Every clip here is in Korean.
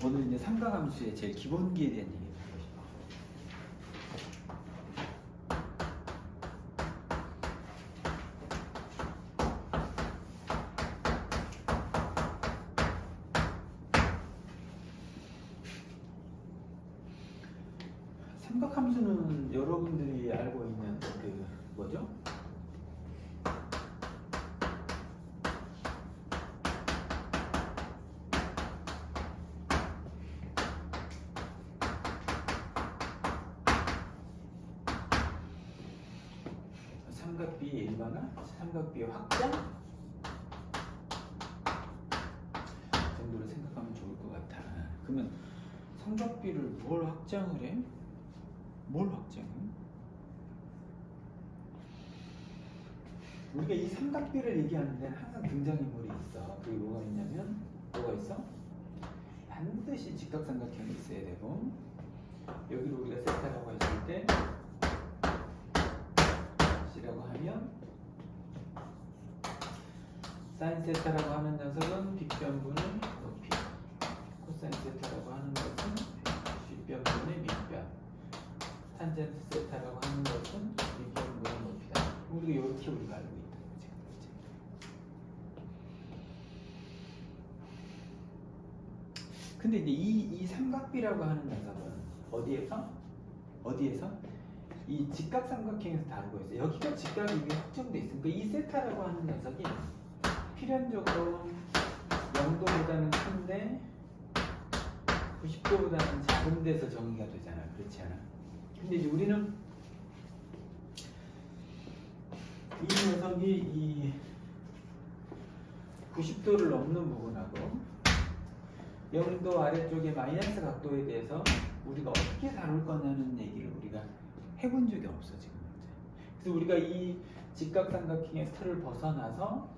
오늘 이제 삼각함수의 제일 기본기에 대한 얘기를 하고 싶어. 삼각함수는 여러분들이 알고 있는 그 뭐죠? 삼각비의 일반화, 삼각비의 확장 정도로 생각하면 좋을 것 같아. 그러면 삼각비를 뭘 확장을 해? 뭘 확장해? 우리가 이 삼각비를 얘기하는 데는 항상 등장인물이 있어. 그게 뭐가 있냐면 뭐가 있어? 반드시 직각삼각형이 있어야 되고, 여기를 우리가 세타라고 했을 때 C라고 하면 사인 세타라고 하는 녀석은 빗변분의 높이, 코사인 세타라고 하는 것은 뒷변분의 밑변, 탄젠트 세타라고 하는 것은 윗변분의 높이다. 우리가 이렇게 우리가 알고 있다. 근데 이제 이 삼각비라고 하는 녀석은 어디에서? 이 직각삼각형에서 다루고 있어요. 여기가 직각이 이미 확정돼 있으니까 이 세타라고 하는 녀석이 필연적으로 0도보다는 큰데 90도보다는 작은 데서 정의가 되잖아. 그렇지 않아? 근데 이제 우리는 이 녀석이 이 90도를 넘는 부분하고 0도 아래쪽의 마이너스 각도에 대해서 우리가 어떻게 다룰 거냐는 얘기를 우리가 해본 적이 없어 지금 현재. 그래서 우리가 이 직각삼각형의 틀을 벗어나서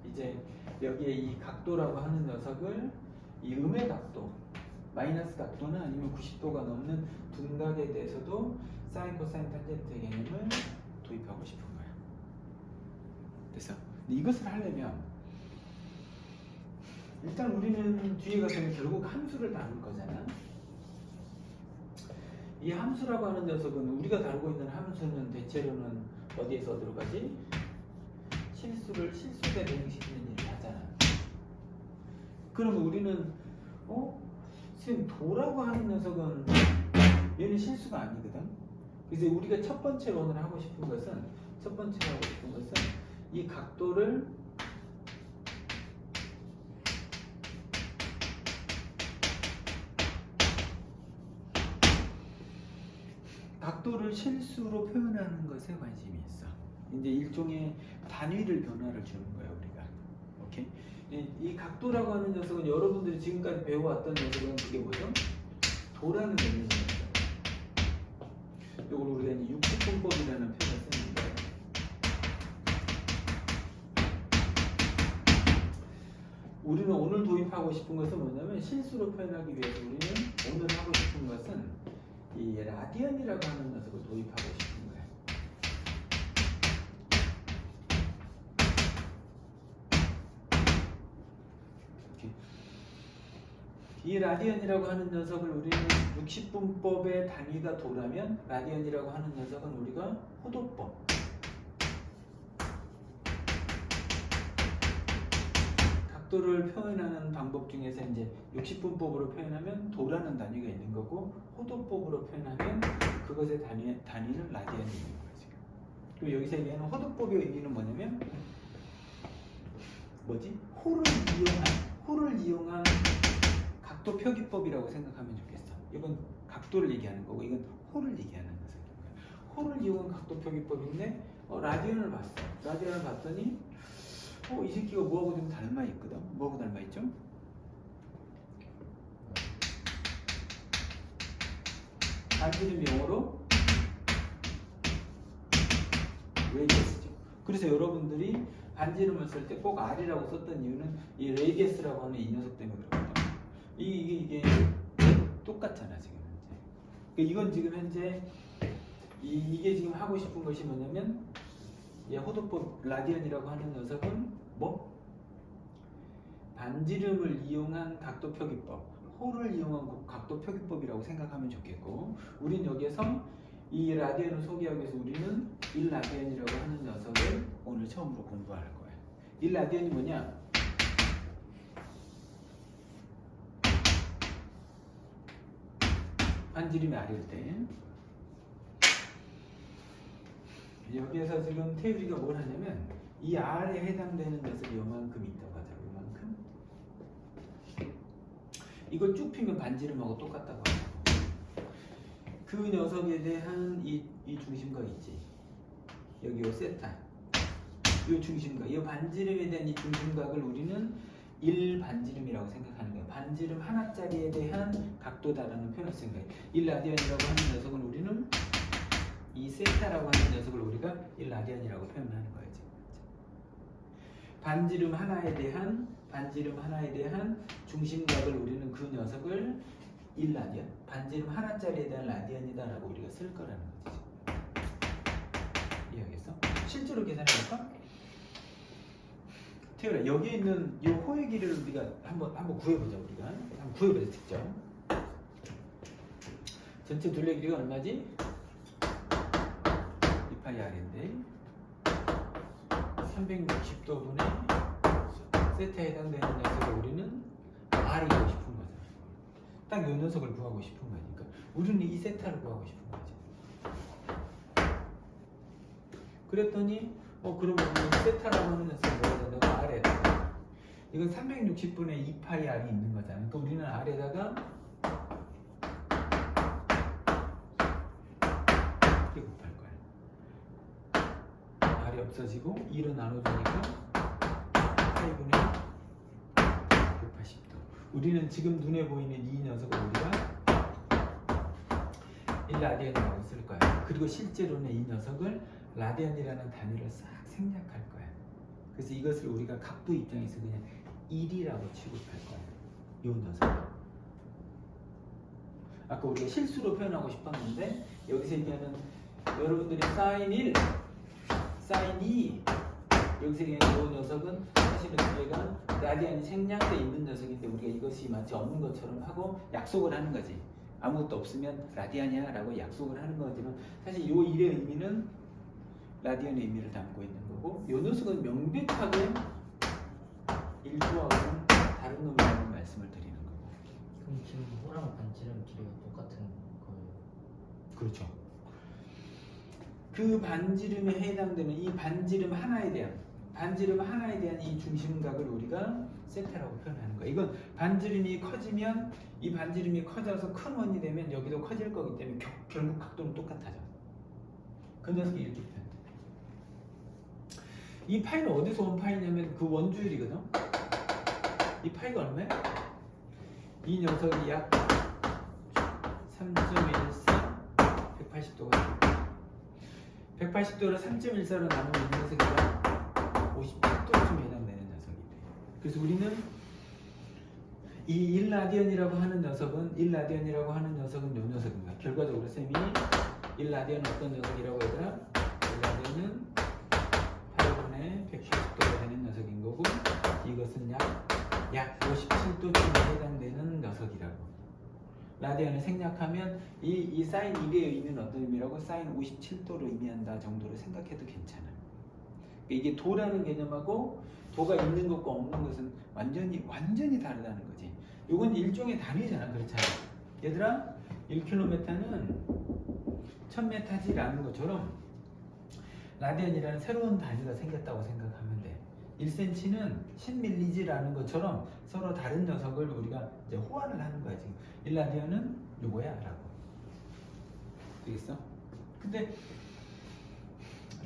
이제 여기에 이 각도라고 하는 녀석을 이 음의 각도, 마이너스 각도나 아니면 90도가 넘는 둔각에 대해서도 사인, 코사인, 탄젠트 개념을 도입하고 싶은 거야. 그래서 이것을 하려면 일단 우리는 뒤에 가서는 결국 함수를 다룰 거잖아. 이 함수라고 하는 녀석은 우리가 다루고 있는 함수는 대체로는 어디에서 들어가지? 실수를 실수대 대응시키는 일을 하잖아. 그러면 우리는 선생님 도라고 하는 녀석은 얘는 실수가 아니거든. 그래서 우리가 첫 번째로 오늘 하고 싶은 것은 이 각도를 실수로 표현하는 것에 관심이 있어. 이제 일종의 단위를 변화를 주는 거야 우리가. 오케이? 이 각도라고 하는 녀석은 여러분들이 지금까지 배워왔던 녀석은 그게 뭐죠? 도라는 개념이죠. 이걸 우리가 이제 육식분법이라는 표현을 쓰는데, 우리는 오늘 도입하고 싶은 것은 뭐냐면 실수로 표현하기 위해서 우리는 오늘 하고 싶은 것은 이 라디언이라고 하는 녀석을 도입하고 싶은 거야. 이렇게. 이 라디언이라고 하는 녀석을 우리는 60분법의 단위가 도라면 라디언이라고 하는 녀석은 우리가 호도법, 각도를 표현하는 방법 중에서 이제 60분법으로 표현하면 도라는 단위가 있는 거고, 호도법으로 표현하면 그것의 단위는 라디안이 있는 거지. 그리고 여기서 얘기하는 호도법의 의미는 뭐냐면 호를 이용한 각도 표기법이라고 생각하면 좋겠어. 이건 각도를 얘기하는 거고, 이건 호를 얘기하는 녀석인 거야. 호를 이용한 각도 표기법인데 라디안을 봤어. 라디안을 봤더니 이 새끼가 뭐하고 좀 닮아 있거든. 뭐하고 닮아 있죠? 반지름 영어로 레디어스죠. 그래서 여러분들이 반지름을 쓸 때 꼭 R이라고 썼던 이유는 이 레디어스라고 하는 이 녀석 때문에 그렇거든. 이게 똑같잖아 지금 현재. 이건 지금 현재 이게 지금 하고 싶은 것이 뭐냐면, 호도법 라디언이라고 하는 녀석은 반지름을 이용한 각도 표기법, 호를 이용한 각도 표기법이라고 생각하면 좋겠고, 우린 여기에서 이 라디안을 소개하기 위해서 우리는 1라디안이라고 하는 녀석을 오늘 처음으로 공부할 거예요. 1라디안이 뭐냐? 반지름이 아래일 때 여기에서 지금 태율이가 뭘 하냐면 이 R에 해당되는 녀석이 요만큼 있다고 하자고. 요만큼 이걸 쭉 피면 반지름하고 똑같다고 하자고. 그 녀석에 대한 이 중심각 있지, 여기 요 세타, 이 중심각, 이 반지름에 대한 이 중심각을 우리는 1반지름이라고 생각하는 거예요. 반지름 하나짜리에 대한 각도다라는 표현을 쓴 거예요. 1라디안이라고 하는 녀석은 우리는 이 세타라고 하는 녀석을 우리가 1라디안이라고 표현하는 거예요. 지금. 반지름 하나에 대한 중심각을 우리는 그 녀석을 1라디안, 반지름 하나짜리에 대한 라디안이다라고 우리가 쓸 거라는 거지. 이해하겠어? 실제로 계산해볼까? 태율아, 여기 있는 이 호의 길이를 우리가 한번 구해보자. 우리가 한번 구해보자. 직접. 전체 둘레 길이가 얼마지? 2파이 R인데 360도분의 세타에 해당되는 녀석을 우리는 R을 구하고 싶은 거잖아. 딱 이 녀석을 구하고 싶은 거니까 우리는 이 세타를 구하고 싶은 거지. 그랬더니 그러면 세타라고 하는 녀석을 뭐야 된다고? R에다가 이건 360분의 2파이 R이 있는 거잖아. 그러니까 우리는 R에다가 이렇게 곱할 거야. R이 없어지고 2로 나눠주니까 8분의 180도. 우리는 지금 눈에 보이는 이 녀석을 우리가 1라디안이라고 쓸 거야. 그리고 실제로는 이 녀석을 라디안이라는 단위를 싹 생략할 거야. 그래서 이것을 우리가 각도 입장에서 그냥 1이라고 취급할 거야. 이 녀석. 아까 우리가 실수로 표현하고 싶었는데 여기서 얘기하는 여러분들이 사인 1, 사인 2 여기서 얘기하는 이 녀석은 사실은 우리가 라디안이 생략되어 있는 녀석인데 우리가 이것이 마치 없는 것처럼 하고 약속을 하는 거지. 아무것도 없으면 라디안이야 라고 약속을 하는 거지만 사실 이 1의 의미는 라디안의 의미를 담고 있는 거고 이 녀석은 명백하게 1조하고는 다른 놈이라는 말씀을 드리는 거고. 그럼 지금 호랑 반지름 길이가 똑같은 거예요? 그렇죠. 그 반지름에 해당되는 이 반지름 하나에 대한 이 중심각을 우리가 세타라고 표현하는 거예요. 이건 반지름이 커지면 이 반지름이 커져서 큰 원이 되면 여기도 커질 거기 때문에 결국 각도는 똑같아져. 그 녀석이 이렇게 표현돼. 이 파이는 어디서 온 파이냐면 그 원주율이거든. 이 파이가 얼마야? 이 녀석이 약 3.14 180도가 180도를 3.14로 나누면 이 녀석이 약 58도쯤 해당되는 녀석이 돼. 그래서 우리는 이 1라디안이라고 하는 녀석은 이 녀석인가? 결과적으로 쌤이 1라디안은 어떤 녀석이라고 얘들아? 1라디안은 8분의 180도가 되는 녀석인 거고 이것은 약 57도쯤 해당되는 녀석이라고. 라디안을 생략하면 이 사인 1의 의미는 어떤 의미라고? 사인 57도로 의미한다 정도로 생각해도 괜찮아요. 이게 도라는 개념하고 도가 있는 것과 없는 것은 완전히 다르다는 거지. 이건 일종의 단위잖아. 그렇잖아. 얘들아 1km는 1000m지라는 것처럼 라디안이라는 새로운 단위가 생겼다고 생각하면 돼. 1cm는 10mg라는 것처럼 서로 다른 녀석을 우리가 이제 호환을 하는 거야. 지금 1라디안은 요거야 라고. 되겠어? 근데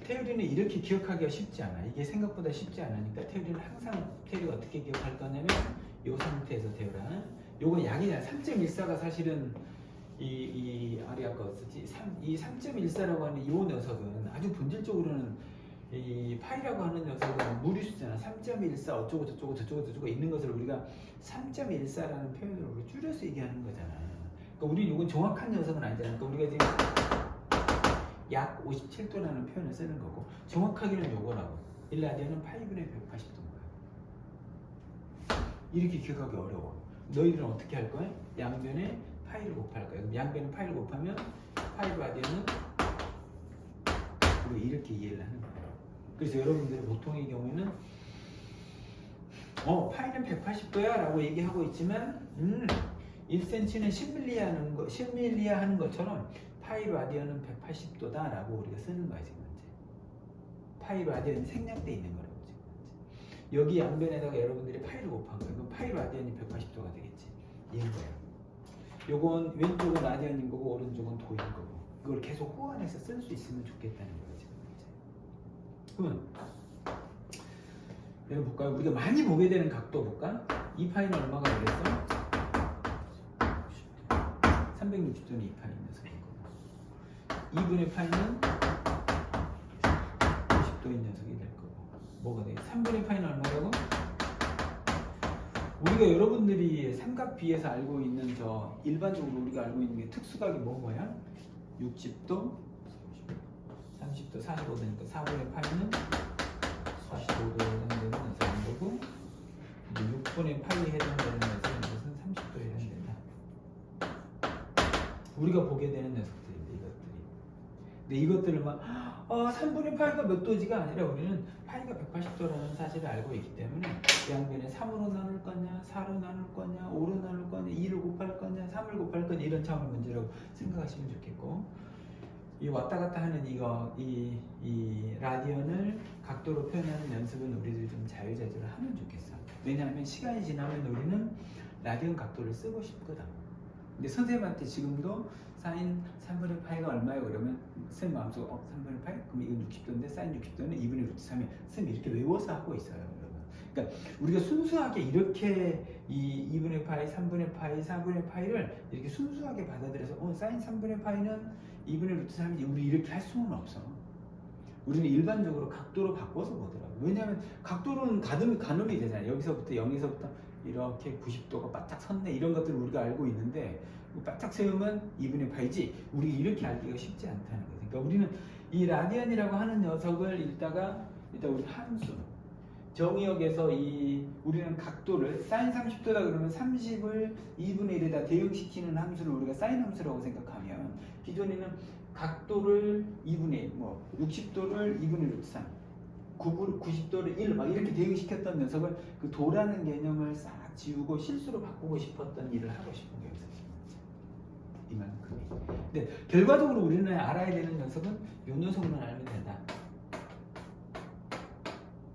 태율이는 이렇게 기억하기가 쉽지 않아. 이게 생각보다 쉽지 않으니까 태율이는 항상 태율이가 어떻게 기억할 거냐면 요 상태에서 태율아 요거 약이잖아. 3.14가 사실은 이 아리 아까 썼지. 이 3.14라고 하는 요 녀석은 아주 본질적으로는 이 파이라고 하는 녀석은 무리수잖아. 3.14 어쩌고 저쩌고 있는 것을 우리가 3.14라는 표현으로 우리 줄여서 얘기하는 거잖아. 그러니까 우리 이건 정확한 녀석은 아니잖아. 그러니까 우리가 지금 약 57도라는 표현을 쓰는 거고 정확하게는 요거라고. 1라디안은 8분의 180도인 거야. 이렇게 기억하기 어려워. 너희들은 어떻게 할 거야? 양변에 파이를 곱할 거야. 그럼 양변에 파이를 곱하면 파이 라디언은 우리 이렇게 이해를 하는 거예요. 그래서 여러분들이 보통의 경우에는 파이는 180도야 라고 얘기하고 있지만 1cm는 10밀리야 하는 것처럼 파이 라디언은 180도다 라고 우리가 쓰는 거야 지금 현재. 파이 라디언이 생략돼 있는 거라고 지금 현재. 여기 양변에다가 여러분들이 파이를 곱한 거야. 그럼 파이 라디언이 180도가 되겠지. 이런 거야. 요건 왼쪽은 라디언인 거고 오른쪽은 도인 거고, 그걸 계속 호환해서 쓸 수 있으면 좋겠다는 거야 지금 현재. 그러면 여러분 볼까요? 우리가 많이 보게 되는 각도 볼까? 이 파이는 얼마가 되겠어? 360도는 이 파이 녀석이고, 2분의 파이는 90도인 녀석이 될 거고, 뭐가 돼? 3분의 파이는 얼마라고? 우리가 여러분들이 삼각비에서 알고 있는 저 일반적으로 우리가 알고 있는 게 특수각이 뭐야? 60도, 30도, 45도니까 4분의 파이는 45도에 해당되는 녀석인 거고, 이제 6분의 파이에 해당되는 녀석은 30도에 해당된다. 우리가 보게 되는 녀석들인데 이것들이. 근데 이것들을 막 3분의 파이가 몇 도지가 아니라 우리는 파이가 180도라는 사실을 알고 있기 때문에 양변에 3으로 나눌 거냐, 4로 나눌 거냐, 5로 나눌 거냐, 2를 곱할 거냐, 3을 곱할 거냐, 이런 차원의 문제라고 생각하시면 좋겠고, 이 왔다 갔다 하는 이 라디언을 각도로 표현하는 연습은 우리들 좀 자유자재로 하면 좋겠어. 왜냐하면 시간이 지나면 우리는 라디언 각도를 쓰고 싶거든. 근데 선생님한테 지금도 사인 3분의 파이가 얼마예요? 그러면 선생님 마음속에 3분의 파이? 그럼 이건 60도인데 사인 60도는 2분의 루트 3이 선생님 이렇게 외워서 하고 있어요, 여러분. 그러니까 우리가 순수하게 이렇게 이 2분의 파이, 3분의 파이, 4분의 파이를 이렇게 순수하게 받아들여서 사인 3분의 파이는 2분의 루트 3이지 우리 이렇게 할 수는 없어. 우리는 일반적으로 각도로 바꿔서 보더라고. 왜냐하면 각도로는 가늠이 되잖아요. 여기서부터 0에서부터 이렇게 90도가 바짝 섰네, 이런 것들을 우리가 알고 있는데 바짝 세우면 2분의 파이지 우리 이렇게 알기가 쉽지 않다는 거죠. 그러니까 우리는 이 라디안이라고 하는 녀석을 일단 우리 함수 정의역에서 우리는 각도를 사인 30도다 그러면 30을 2분의 1에다 대응시키는 함수를 우리가 사인 함수라고 생각하면, 기존에는 각도를 2분의 1, 60도를 2분의 루트 3, 90도를 1 막 이렇게 대응시켰던 녀석을 그 도라는 개념을 싹 지우고 실수로 바꾸고 싶었던 일을 하고 싶은 거예요. 이만큼이. 근데 결과적으로 우리는 알아야 되는 녀석은 이 녀석만 알면 된다.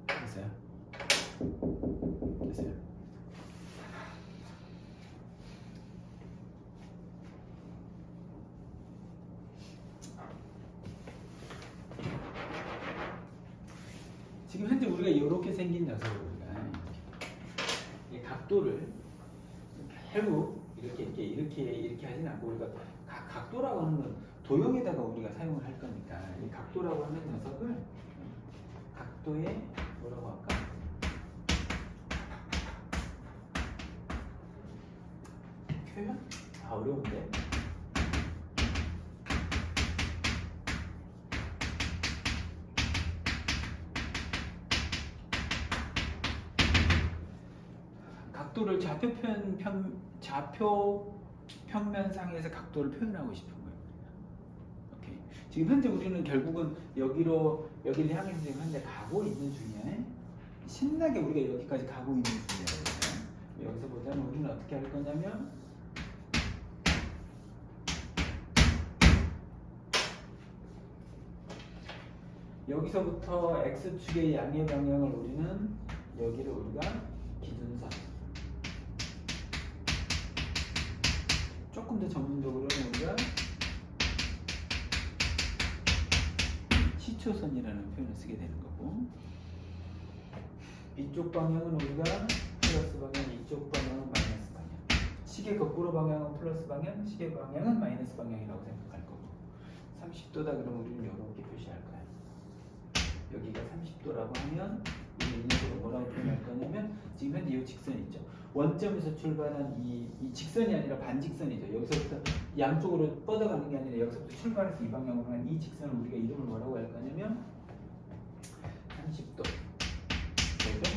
됐어요? 됐어요? 지금 현재 우리가 이렇게 생긴 녀석을 우리가 이 각도를 결국 이렇게 하진 않고, 우리가 각도라고 하는 건 도형에다가 우리가 사용을 할 거니까 이 각도라고 하는 녀석을 각도에 뭐라고 할까? 표현? 어려운데. 각도를 좌표 평면상에서 각도를 표현하고 싶은 거예요. 오케이. 지금 현재 우리는 결국은 여기를 향해서 지금 현재 가고 있는 중이야. 신나게 우리가 여기까지 가고 있는 중이에요. 여기서 보자면 우리는 어떻게 할 거냐면 여기서부터 x축의 양의 방향을 우리는 여기를 우리가 기준선, 조금 더 전문적으로는 우리가 시초선이라는 표현을 쓰게 되는 거고, 이쪽 방향은 우리가 플러스 방향, 이쪽 방향은 마이너스 방향, 시계 거꾸로 방향은 플러스 방향, 시계 방향은 마이너스 방향이라고 생각할 거고, 30도다 그러면 우리는 이렇게 표시할 거야. 여기가 30도라고 하면 이 녀석을 뭐라고 표현할 거냐면, 지금 현재 이 직선 있죠. 원점에서 출발한 이 직선이 아니라 반직선이죠. 여기서부터 양쪽으로 뻗어가는 게 아니라 여기서부터 출발해서 이 방향으로 가는 이 직선을 우리가 이름을 뭐라고 할 거냐면 30도. 그래서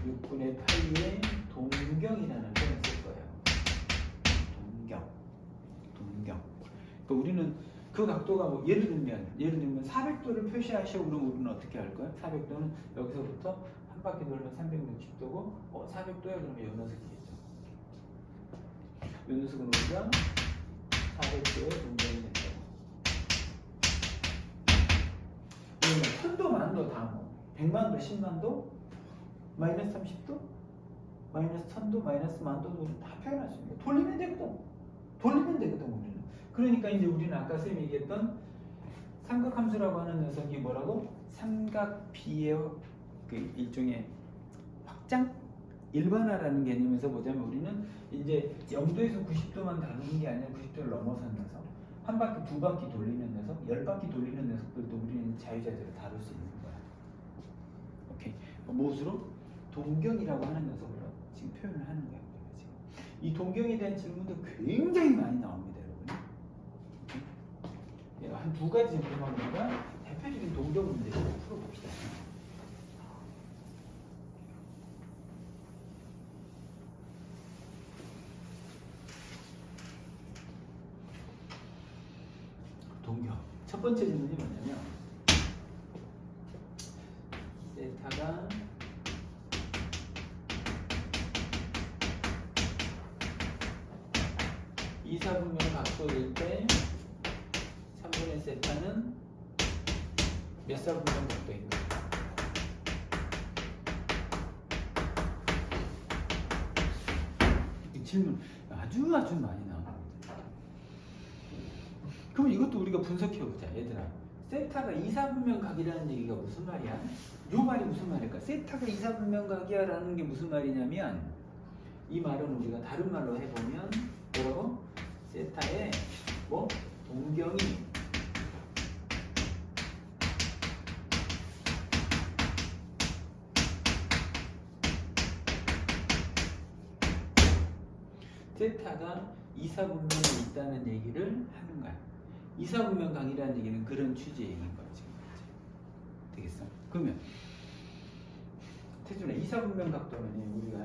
6분의 8의 동격 동경이라는 표현을 쓸 거예요. 동경. 그러니까 우리는 그 각도가 뭐 예를 들면 400도를 표시하시오. 그러면 우리는 어떻게 할 거야? 400도는 여기서부터 한 바퀴 돌면 360도고 400도야 그러면 요 녀석이겠죠. 요 녀석은 우리가 400도의 동경이 된다고. 그러면 천도 만도 다 뭐 100만도 10만도 마이너스 30도 마이너스 1000도 마이너스 만도도 우리는 다 표현할 수 있는 거야. 돌리면 되거든 우리는. 그러니까 이제 우리는 아까 선생님이 얘기했던 삼각함수라고 하는 녀석이 뭐라고? 삼각비의 그 일종의 확장? 일반화라는 개념에서 보자면 우리는 이제 0도에서 90도만 다루는 게 아니라 90도를 넘어선 녀석, 한 바퀴 두 바퀴 돌리는 녀석, 10바퀴 돌리는 녀석들도 우리는 자유자재로 다룰 수 있는 거야. 오케이. 무엇으로? 동경이라고 하는 녀석으로 지금 표현을 하는 거야. 지금 이 동경에 대한 질문도 굉장히 많이 나옵니다, 여러분. 한 두 가지 정도만 우리가 대표적인 동경 문제를 풀어봅시다. 동경. 첫 번째 질문이 뭐냐면 세타가 이사분면 각도일 때 3분의 세타는 몇 사분면 각도인가? 이 질문 아주 많이 나옵니다. 그럼 이것도 우리가 분석해보자. 얘들아, 세타가 이사분면 각이라는 얘기가 무슨 말이야? 요 말이 무슨 말일까? 세타가 이사분면 각이야 라는 게 무슨 말이냐면 이 말은 우리가 다른 말로 해보면 뭐라고? 세타의 뭐? 동경이 세타가 이사분면에 있다는 얘기를 하는 거야. 이사분면 각이라는 얘기는 그런 취지의 얘기인 거야. 지금 되겠어? 그러면 태준아, 이사분면 각도는 우리가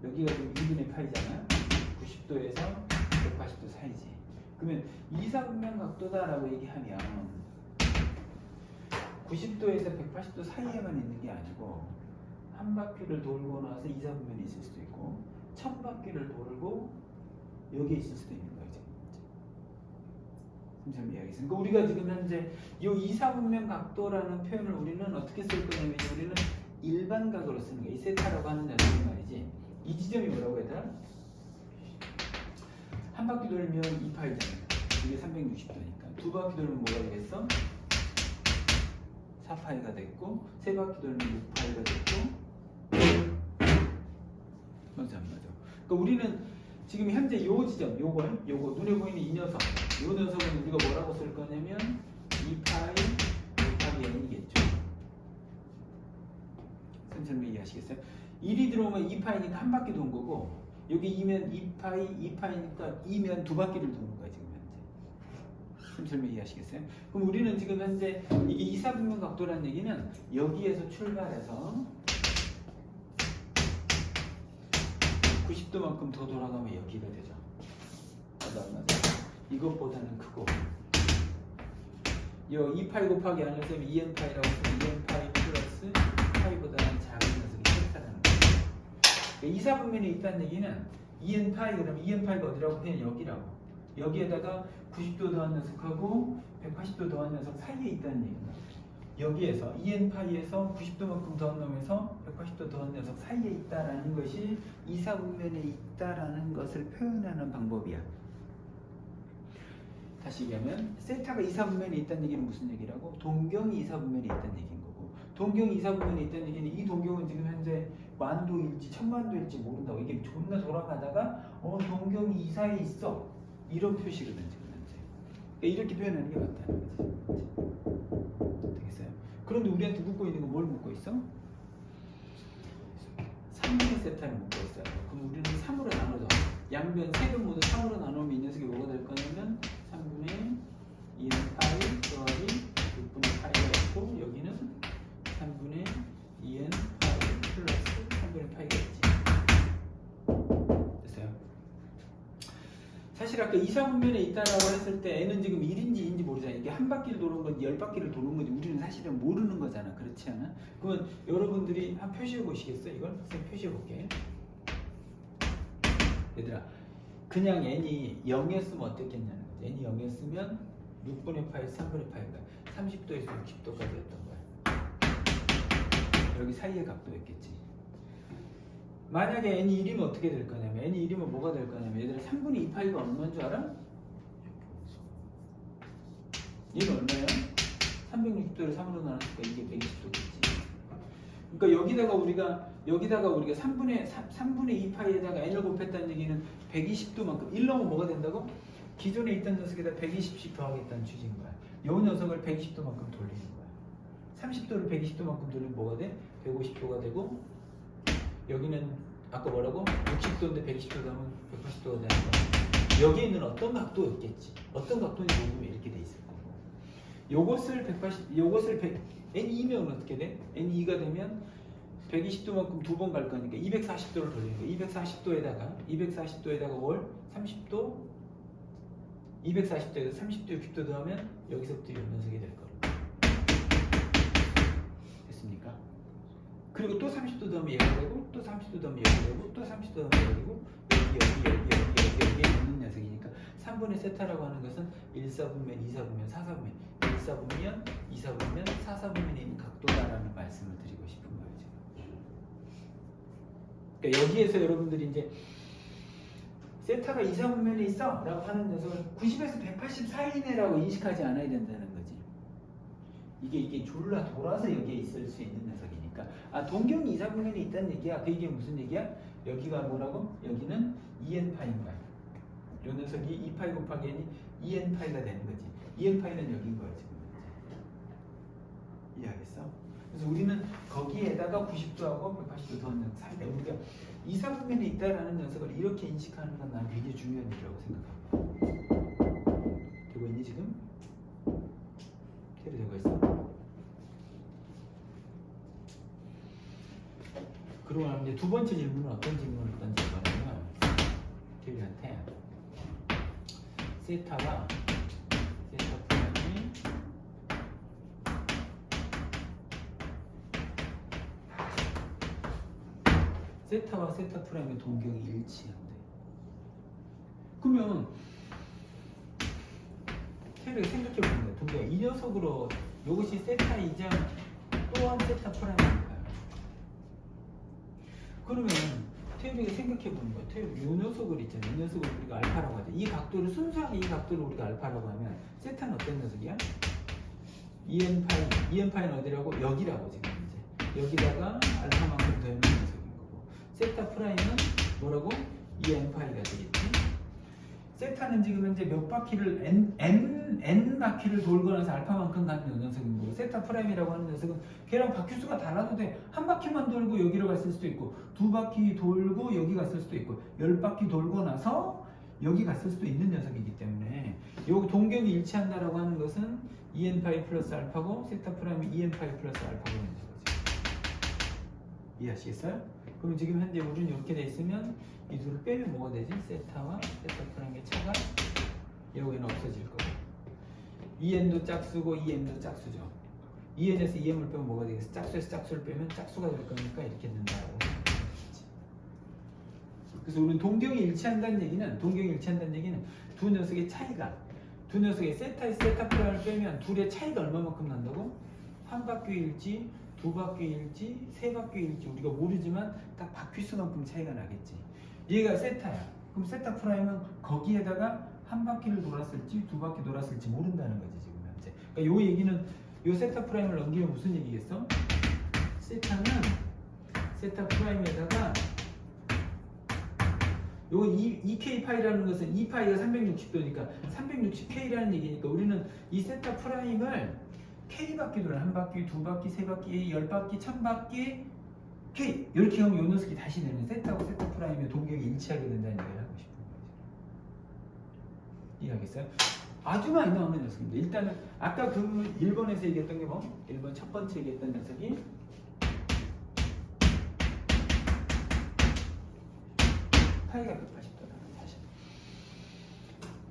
여기가 지금 2분의 파이잖아. 90도에서 180도 사이지. 그러면 이사분면 각도다라고 얘기하면 90도에서 180도 사이에만 있는 게 아니고 한 바퀴를 돌고 나서 이사분면이 있을 수도 있고 1000바퀴를 돌고 여기에 있을 수도 있는 거예요. 선생님 이야기했으니까 우리가 지금 현재 이 이사분면 각도라는 표현을 우리는 어떻게 쓸 거냐면 우리는 일반각으로 쓰는 거야. 이 세타라고 하는 녀석이 말이지. 이 지점이 뭐라고 얘들아? 한 바퀴 돌면 2파이잖아. 이게 360도니까. 두 바퀴 돌면 뭐가 되겠어? 4파이가 됐고, 세 바퀴 돌면 6파이가 됐고. 맞아 안 맞아? 그러니까 우리는 지금 현재 요 지점, 요거 눈에 보이는 이 녀석, 요 녀석은 우리가 뭐라고 쓸 거냐면 2파이 곱하기 n이겠죠. 선생님 이해하시겠어요? 1이 들어오면 2파이니까 한 바퀴 돈 거고 여기 2면 2파이니까 2면 두 바퀴를 도는 거야 지금 현재. 선생님 이해하시겠어요? 그럼 우리는 지금 현재 이게 이사분면 각도라는 얘기는 여기에서 출발해서 90도만큼 더 돌아가면 여기가 되죠. 맞아 안 맞아? 이것보다는 크고 요 2파이 곱하기 안을 쓰면 2n파이라고 쓰면 2n파이 플러스 파이보다는 작은 녀석이 세타라는 거예요. 이사분면에 있다는 얘기는 2n파이 그러면 2n파이가 어디라고? 그냥 여기라고. 여기에다가 90도 더한 녀석하고 180도 더한 녀석 사이에 있다는 얘기입니다. 여기에서 2n파이에서 90도만큼 더한 놈에서 180도 더한 녀석 사이에 있다라는 것이 이사분면에 있다라는 것을 표현하는 방법이야. 다시 얘기하면 세타가 이사분면에 있다는 얘기는 무슨 얘기라고? 동경이 이사분면에 있다는 얘기인 거고, 동경이 이사분면에 있다는 얘기는 이 동경은 지금 현재 만도일지 천만도일지 모른다고. 이게 존나 돌아가다가 동경이 이사에 있어 이런 표시거든 지금 현재. 그러니까 이렇게 표현하는 게 맞다는 거지. 되겠어요? 그런데 우리한테 묻고 있는 건 뭘 묻고 있어? 3분의 세타를 묻고 있어요. 그럼 우리는 3으로 나눠서 양변 세 변 모두 3으로 나누면 이 녀석이 뭐가 될 거냐면 3분의 2n 파이 더하기 6분의 파이가 있고 여기는 3분의 2n 파이 플러스 3분의 파이가 있지. 사실 아까 2, 4분면에 있다라고 했을 때 n은 지금 1인지 2인지 모르잖아. 이게 한 바퀴를 도는 건지 10바퀴를 도는 건지 우리는 사실은 모르는 거잖아. 그렇지 않아? 그러면 여러분들이 한 표시해 보시겠어? 이걸? 선생님 표시해 볼게. 얘들아, 그냥 n이 0이었으면 어땠겠냐는 거지. n이 0이었으면 6분의 파에서 3분의 파니까 30도에서 60도까지였던 거야. 여기 사이의 각도였겠지. 만약에 n이 1이면 어떻게 될 거냐면, n이 1이면 뭐가 될 거냐면, 얘들아 3분의 2파이가 얼마인 줄 알아? 얘는 얼마야? 360도를 3으로 나눴으니까 이게 120도겠지. 그러니까 여기다가 우리가 3분의 2파이에다가 n을 곱했다는 얘기는 120도만큼 1 넣으면 뭐가 된다고? 기존에 있던 녀석에다 120씩 더하겠다는 취지인 거야. 요 녀석을 120도만큼 돌리는 거야. 30도를 120도만큼 돌리면 뭐가 돼? 150도가 되고, 여기는 아까 뭐라고? 60도인데 120도 하면 180도가 되는 거야. 여기에는 어떤 각도였겠지. 어떤 각도인지 모르면 이렇게 돼 있을 거고. 요것을 N2면 어떻게 돼? N2가 되면 120도만큼 두 번 갈 거니까 240도를 돌리는 거야. 240도에다가 뭘? 30도? 240도에서 30도, 60도 더하면 여기서부터 이 녀석이 될 거야. 됐습니까? 그리고 또 30도 더하면 얘가 되고, 또 30도 더하면 얘가 되고, 또 30도 더하면 얘가 되고, 여기에 있는 녀석이니까 3분의 세타라고 하는 것은 1사분면, 2사분면, 4사분면, 1사분면, 2사분면, 4사분면에 있는 각도다라는 말씀을 드리고 싶은 거예요. 지금. 그러니까 여기에서 여러분들이 이제 세타가 2사분면에 있어 라고 하는 녀석을 90에서 180 사이네라고 인식하지 않아야 된다는 거지. 이게 졸라 돌아서 여기에 있을 수 있는 녀석이니까. 아, 동경이 2사분면에 있다는 얘기야. 그 얘기 무슨 얘기야? 여기가 뭐라고? 여기는 2n파인 거야. 요 녀석이 2파이 곱하기 n이 2n파이가 되는 거지. 2n파이는 여긴 거야 지금. 이해하겠어? 그래서 우리는 거기에다가 90도하고 180도 더하는 사이다. 우리가 2사분면에 있다라는 녀석을 이렇게 인식하는 건 난 굉장히 중요한 일이라고 생각하고. 되고 있니 지금? 되고 있어? 그러고 나면 이제 두 번째 질문은 어떤 질문을 던져보냐면, 테리한테 세타 프라임이 세타와 세타 프라임의 동경이 일치한대. 그러면 테리가 생각해보는 거야. 동경 이 녀석으로 이것이 세타이자 또한 세타 프라임입니다. 그러면 태엽이가 생각해보는 거야. 태엽이 이 녀석을 있잖아. 이 녀석을 우리가 알파라고 하자. 이 각도를 순수하게 이 각도를 우리가 알파라고 하면 세타는 어떤 녀석이야? 2n파이는 어디라고? 여기라고 지금 이제. 여기다가 알파만큼 되는 녀석인 거고. 세타 프라임은 뭐라고? 2n파이가 되겠지. 세타는 지금 현재 몇 바퀴를 n 바퀴를 돌고 나서 알파만큼 가는 녀석인 거고, 세타 프라임이라고 하는 녀석은 걔랑 바퀴수가 달라도 돼. 한 바퀴만 돌고 여기로 갔을 수도 있고, 두 바퀴 돌고 여기 갔을 수도 있고, 10바퀴 돌고 나서 여기 갔을 수도 있는 녀석이기 때문에 요 동경이 일치한다라고 하는 것은 2n파이 플러스 알파고, 세타 프라임이 2n파이 플러스 알파고 있는 거죠. 이해하시겠어요? 그럼 지금 현재 우리는 이렇게 돼 있으면 이 둘을 빼면 뭐가 되지? 세타와 세타 프라임의 차가 여기는 없어질 거고, 2n도 짝수고 2m도 짝수죠. 2n에서 2m을 빼면 뭐가 되겠어? 짝수에서 짝수를 빼면 짝수가 될 거니까 이렇게 된다고. 그래서 우리는 동경이 일치한다는 얘기는 두 녀석의 차이가, 두 녀석의 세타에서 세타 프라임을 빼면 둘의 차이가 얼마만큼 난다고? 한 바퀴일지 두 바퀴일지 세 바퀴일지 우리가 모르지만 딱 바퀴수만큼 차이가 나겠지. 얘가 세타야. 그럼 세타 프라임은 거기에다가 한 바퀴를 돌았을지 두 바퀴 돌았을지 모른다는 거지 지금 현재. 그러니까 요 얘기는 요 세타 프라임을 넘기면 무슨 얘기겠어? 세타는 세타 프라임에다가 요 2k 파이라는 것은 2파이가 360도니까 360k라는 얘기니까 우리는 이 세타 프라임을 K바퀴 돌아, 한 바퀴, 두 바퀴, 세 바퀴, 10바퀴, 1000바퀴 K 이렇게 하면 요 녀석이 다시 되는 세타하고 세타 프라임의 동경이 일치하게 된다는 얘기를 하고 싶은 거죠. 이해하겠어요? 아주 많이 나오는 녀석입니다. 일단은 아까 그 1번에서 얘기했던 게 뭐? 1번 첫 번째 얘기했던 녀석이 파이가 180도다. 다시.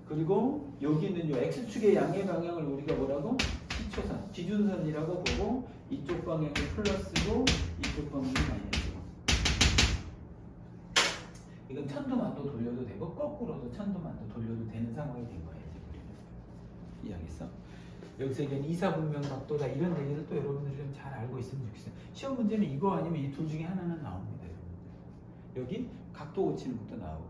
그리고 여기 있는 요 x축의 양의 방향을 우리가 뭐라고? 시초선, 기준선이라고 보고 이쪽 방향이 플러스고 이쪽 방향이 마이너스고. 이건 천도만도 돌려도 되고 거꾸로도 천도만도 돌려도 되는 상황이 된 거예요. 이해하겠어? 여기서 이제 이사분면 각도다 이런 얘기를 또 여러분들이 좀 잘 알고 있으면 좋겠어요. 시험 문제는 이거 아니면 이 둘 중에 하나는 나옵니다. 여기 각도 고치는 것도 나오고.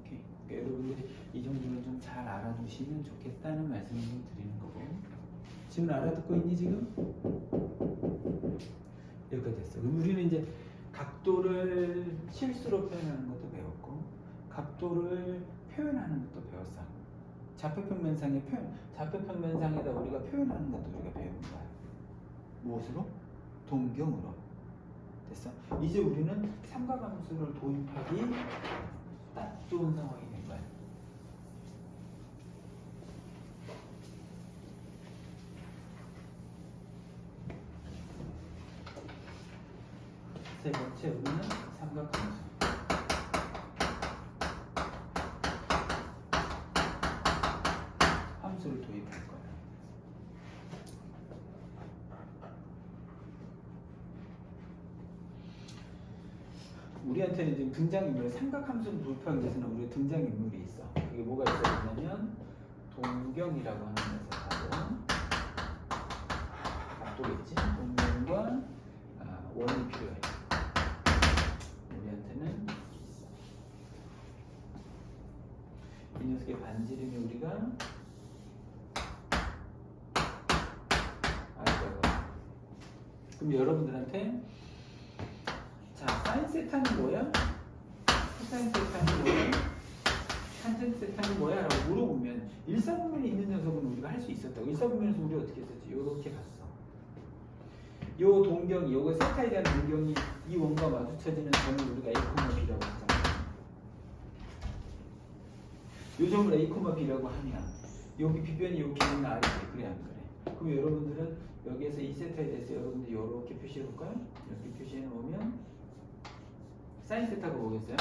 오케이. 그러니까 여러분들이 이 정도는 좀 잘 알아두시면 좋겠다는 말씀을 좀 드리는 거고. 지금 알아듣고 있니 지금? 여기까지 됐어. 그럼 우리는 이제 각도를 실수로 표현하는 것도 배웠고 각도를 표현하는 것도 배웠어. 좌표평면상의 표현, 좌표평면상에다 우리가 표현하는 것도 우리가 배운 거야. 무엇으로? 동경으로. 됐어? 이제 우리는 삼각함수를 도입하기 딱 좋은 상황이 된 거야. 세 번째 우리는 삼각함수. 함수를 도입할 거야. 우리한테는 지금 등장인물, 삼각함수를 도입하기 위해서는 우리가 등장인물이 있어. 그게 뭐가 있어야냐면 동경이라고 하는 녀석하고 각도겠지. 동경과 원이 필요해. 우리한테는 이 녀석의 반지름이 우리가 알 거고. 그럼 여러분들한테 자, 사인 세타는 뭐야? 코사인 세타는 뭐야? 탄젠트 세타는 뭐야? 라고 물어보면 일사분면이 있는 녀석은 우리가 할 수 있었다고. 일사분면에서 우리 어떻게 했었지? 이렇게 봤어. 요 동경이, 요거 세타에 대한 동경이 이 원과 마주쳐지는 점을 우리가 A, B라고 하잖아. 요 점을 A, B라고 하면 여기 B변이 요 길이는 R이지. 그래 안 그래? 그럼 여러분들은 여기에서 이 세타에 대해서 여러분들 이렇게 표시해 볼까요? 이렇게 표시해 놓으면 사인 세타가 뭐겠어요?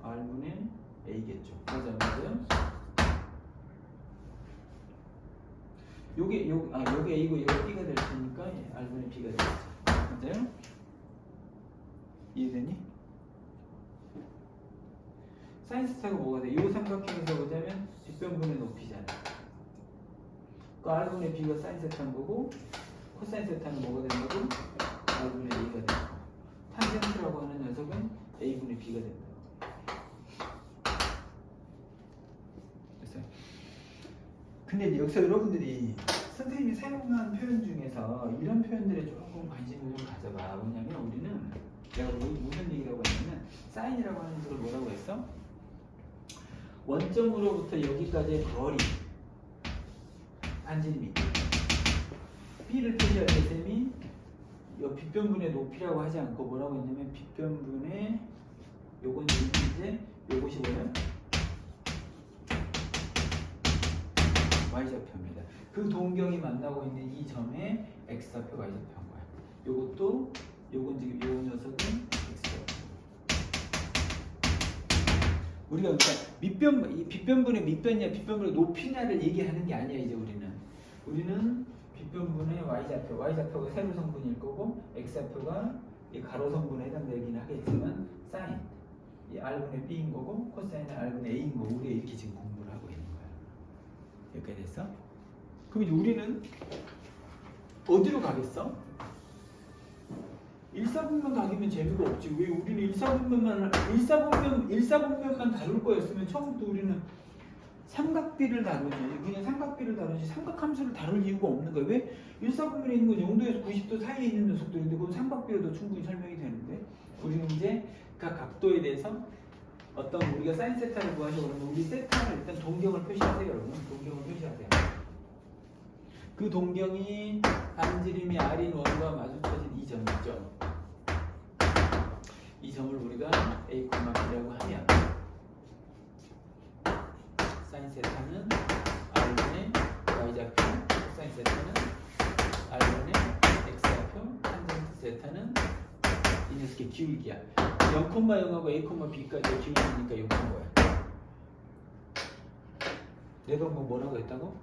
R분의 A겠죠. 맞아요? 요게 A고 이거 B가 될 테니까 R분의 B가 되겠죠. 맞아요? 이해되니? 사인 세타가 뭐가 돼? 요 삼각형에서 보자면 뒷변분의 높이잖아. 그 R분의 B가 사인 세타인 거고 코사인 세타는 뭐가 되는 거고? R분의 A가 되는 거고. 탄젠트라고 하는 녀석은 A분의 B가 된다. 됐어요? 근데 여기서 여러분들이 선생님이 사용한 표현 중에서 이런 표현들에 조금 관심을 좀 가져봐. 뭐냐면 우리는 내가 무슨 얘기라고 했냐면 사인이라고 하는 걸 뭐라고 했어? 원점으로부터 여기까지의 거리 반지름이 B를 표시할 때 쌤이 이 빗변분의 높이라고 하지 않고 뭐라고 했냐면 빗변분의 요건 이제 요것이 뭐예요? y좌표입니다. 그 동경이 만나고 있는 이 점에 x좌표, y좌표인 거야. 요것도 요건 지금 요 녀석은 x좌표. 우리가 그러니까 이 빗변분의 밑변이냐 빗변분의 높이냐를 얘기하는 게 아니야. 이제 우리는 빗변분의 y좌표가 세로 성분일 거고 x좌표가 이 가로 성분에 해당되긴 하겠지만 사인 이 r분의 b인 거고 코사인은 r분의 a인 거고 우리가 이렇게 지금 공부를 하고 있는 거야. 여기까지 됐어? 그럼 이제 우리는 어디로 가겠어? 일사분면 가기면 재미가 없지. 왜 우리는 일사분면만 다룰 거였으면 처음부터 우리는 삼각비를 다루지. 그냥 삼각비를 다루지 삼각함수를 다룰 이유가 없는 거야. 왜? 일사분면에 있는 건 0도에서 90도 사이에 있는 녀석들인데 그건 삼각비로도 충분히 설명이 되는데 우리는 이제 각 각도에 대해서 어떤 우리가 사인 세타를 구하려고 그러면 우리 세타를 일단 동경을 표시하세요. 여러분 동경을 표시하세요. 그 동경이 반지름이 R인 원과 마주쳐진 이 점이죠. 이 점을 우리가 A, B라고 하면 사인 세타는 R분의 Y좌표, 사인 세타는 R분의 X좌표, 탄젠트 세타는 이 녀석의 기울기야. 0,0하고 a,b까지 기울기니까 이거 거야. 내가 뭐 뭐라고 했다고?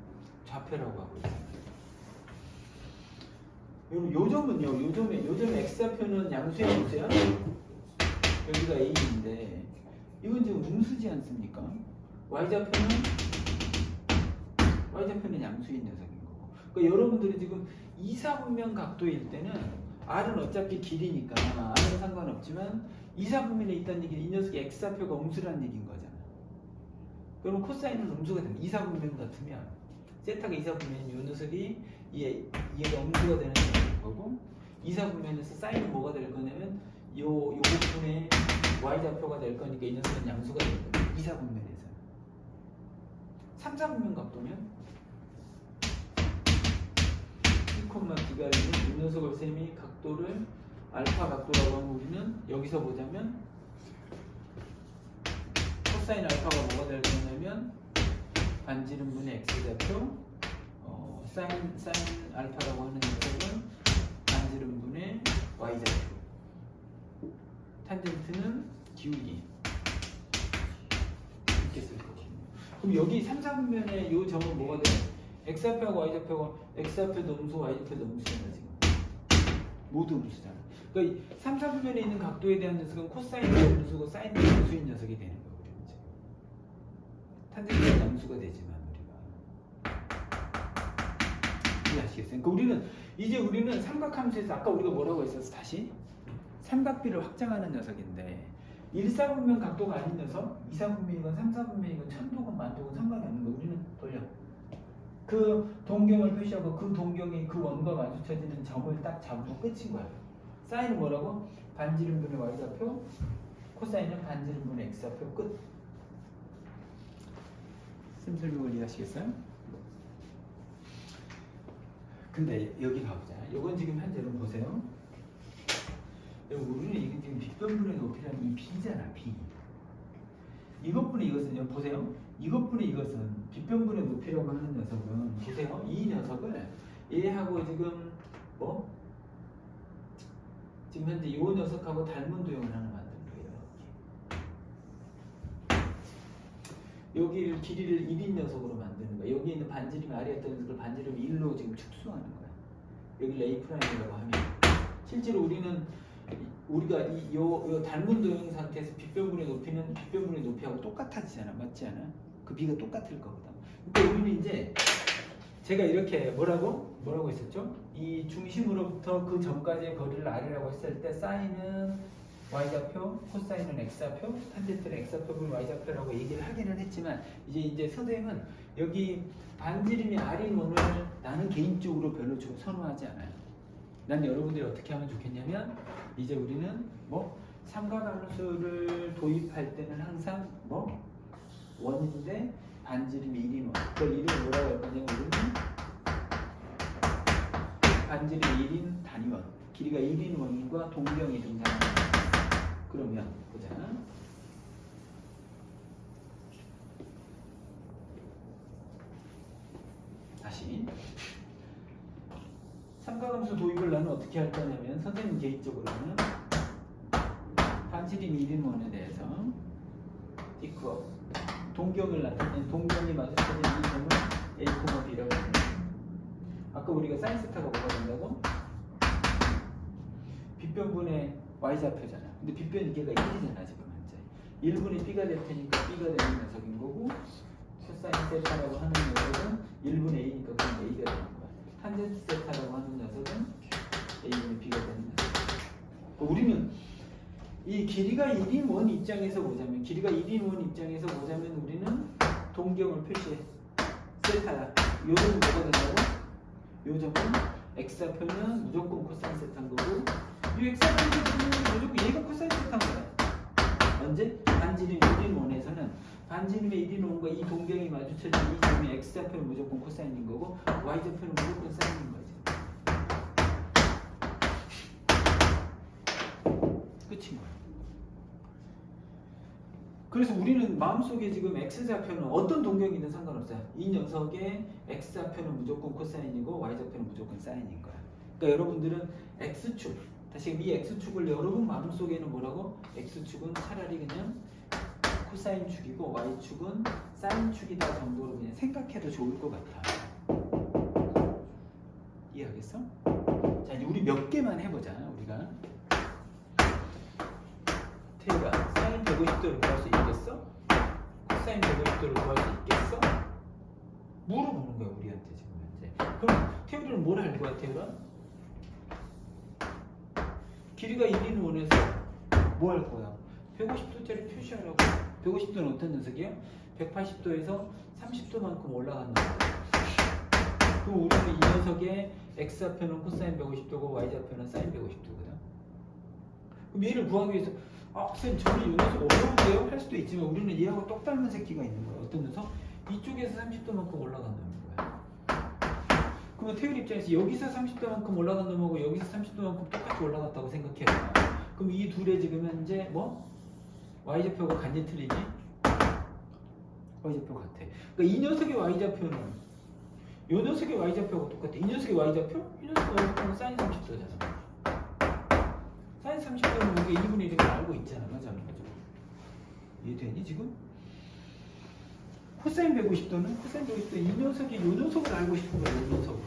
좌표라고 하고 있어. 요점은요. 요점에 x좌표는 양수의 양수야. 여기가 a인데 이건 지금 음수지 않습니까? y좌표는 양수인 녀석인 거고. 그러니까 여러분들이 지금 이사분면 각도일 때는 r은 어차피 길이니까 r은 상관없지만 이사분면에 있다는 얘기는 이 녀석의 x좌표가 음수라는 얘기인 거잖아. 그러면 코사인은 음수가 됩니다. 이사분면 같으면 세타가 이사분면인 이 녀석이 얘가 음수가 되는 거고, 이사분면에서 사인은 뭐가 될 거냐면 요 부분의 y좌표가 될 거니까 이 녀석은 양수가 될 거예요. 이사분면에서. 3사분면 각도면 1,b가 있는 이 녀석을 셈이 각도를 알파 각도라고 하면 우리는 여기서 보자면 코사인 알파가 뭐가 될 거냐면 반지름분의 x좌표, 사인 알파라고 하는 녀석은 반지름분의 y좌표, 탄젠트는 기울기 이렇게 쓸 거거든요. 그럼 여기 3, 4분면의 이 점은 뭐가 돼? x좌표하고 y좌표가 x좌표도 음수, y좌표도 음수잖아 지금. 모두 음수잖아. 그러니까 3, 4분면에 있는 각도에 대한 녀석은 코사인도 음수고 사인도 음수인 녀석이 되는 거예요. 탄젠트는 양수가 되지만 우리가 이해하시겠어요? 그러니까 우리는 삼각함수에서 아까 우리가 뭐라고 했었어? 다시 삼각비를 확장하는 녀석인데 1사분면 각도가 아닌 녀석 2사분면이건 3사분면이건 천도건 만도건 상관이 없는 거. 우리는 돌려 그 동경을 표시하고 그 동경이 그 원과 마주쳐지는 점을 딱 잡으면 끝인 거야. 사인은 뭐라고? 반지름분의 y좌표, 코사인은 반지름분의 x좌표. 끝. 쌤설명을 이해하시겠어요? 근데 여기 가보자. 이건 지금 현재로 보세요. 우리는 이게 지금 빗변분의 높이라는 이 b잖아, b. 이것분의 이것은요, 보세요. 이것분의 이것은 빗변분의 높이라고 하는 녀석은 보세요. 이 녀석을 얘하고 지금 뭐? 지금 현재 이 녀석하고 닮은 도형을 하나 만든 거예요. 여기를 길이를 1인 녀석으로 만드는 거야. 여기 있는 반지름이 R이었던 녀석을 반지름 1로 지금 축소하는 거야. 여기를 A'이라고 하면 실제로 우리가 요 닮은 도형 상태에서 빗변분의 높이는 빗변분의 높이하고 똑같아지잖아. 맞지 않아? 그 B가 똑같을 거거든. 근데 우리는 이제 제가 이렇게 뭐라고 했었죠? 이 중심으로부터 그 점까지의 거리를 R이라고 했을 때 사인은 y좌표, 코사인은 x좌표, 탄젠트는 x좌표분 y좌표라고 얘기를 하기는 했지만 이제 선생님은 여기 반지름이 R인 원을 나는 개인적으로 별로 좀 선호하지 않아요. 난 여러분들이 어떻게 하면 좋겠냐면 이제 우리는 뭐 삼각함수를 도입할 때는 항상 뭐 원인데 반지름이 1인 원. 그걸 이름을 뭐라고 할 거냐면 우리는 반지름 1인 단위원, 길이가 1인 원과 동경이 등장합니다. 그러면 보자. 다시 삼각함수 도입을 나는 어떻게 할 거냐면 선생님 개인적으로는 반지름 1인 원에 대해서 equal 동경을 나타내는 동경이 마주치는 이 점을 a, b라고 합니다. 아까 우리가 사인 세타가 뭐가 된다고? 빗변분의 y좌표잖아. 근데 빗변 이게가 1이잖아 지금 현재. 1분의 b가 될 테니까 b가 되는 녀석인 거고, 코사인 세타라고 하는 녀석은 1분의 a니까 그냥 a가 되는 거야. 탄젠트 세타라고 하는 녀석은 a분의 b가 되는 녀석. 우리는 이 길이가 1인 원 입장에서 보자면 우리는 동경을 표시해. 세타야. 요 점은 뭐가 된다고? 요 점은 x좌표는 무조건 코사인 세타인 거고, 이 x좌표는 무조건 얘가 코사인 세타인 거야. 언제? 반지름 1인 원에서는 반지름의 1인 원과 이 동경이 마주쳐진 이 점이 x좌표는 무조건 코사인인 거고, y좌표는 무조건 사인인 거지. 끝인 거야. 그래서 우리는 마음속에 지금 x좌표는 어떤 동경이든 상관없어요. 이 녀석의 x좌표는 무조건 코사인이고 y좌표는 무조건 사인인 거야. 그러니까 여러분들은 x축, 다시 이 x축을 여러분 마음속에는 뭐라고? x축은 차라리 그냥 코사인축이고 y축은 사인축이다 정도로 그냥 생각해도 좋을 것 같아. 이해하겠어? 자, 이제 우리 몇 개만 해보자. 우리가 태우가 사인 150도를 구할 수 있겠어? 코사인 150도를 구할 수 있겠어? 물어보는 거야 우리한테 지금 현재. 그럼 태우는 뭘 할 거야 태우가? 길이가 1인 원에서 뭐 할 거야? 150도짜리 표시하라고. 150도는 어떤 녀석이야? 180도에서 30도만큼 올라가는 거야. 그럼 우리는 이 녀석의 x좌표는 코사인 150도고 y좌표는 사인 150도거든. 그럼 얘를 구하기 위해서 선생님 저는 이 녀석 어려운데요? 할 수도 있지만 우리는 얘하고 똑 닮은 새끼가 있는 거야. 어떤 녀석? 이쪽에서 30도만큼 올라간다는 거야. 그러면 태율 입장에서 여기서 30도만큼 올라간 놈하고 여기서 30도만큼 똑같이 올라갔다고 생각해봐. 그럼 이 둘의 지금 현재 뭐? y좌표가 간지 틀리니? y좌표 같아. 그러니까 이 녀석의 y좌표는 이 녀석의 y좌표가 똑같아. 이 녀석의 y좌표? 이 녀석의 y좌표는 사인 30도잖아. 사인 30도는 우리가 2분의 1을 알고 있잖아. 맞아, 맞아. 이해되니 지금? 코사인 150도는 코사인 150도 이 녀석이 이 녀석을 알고 싶은 거야. 이 녀석을.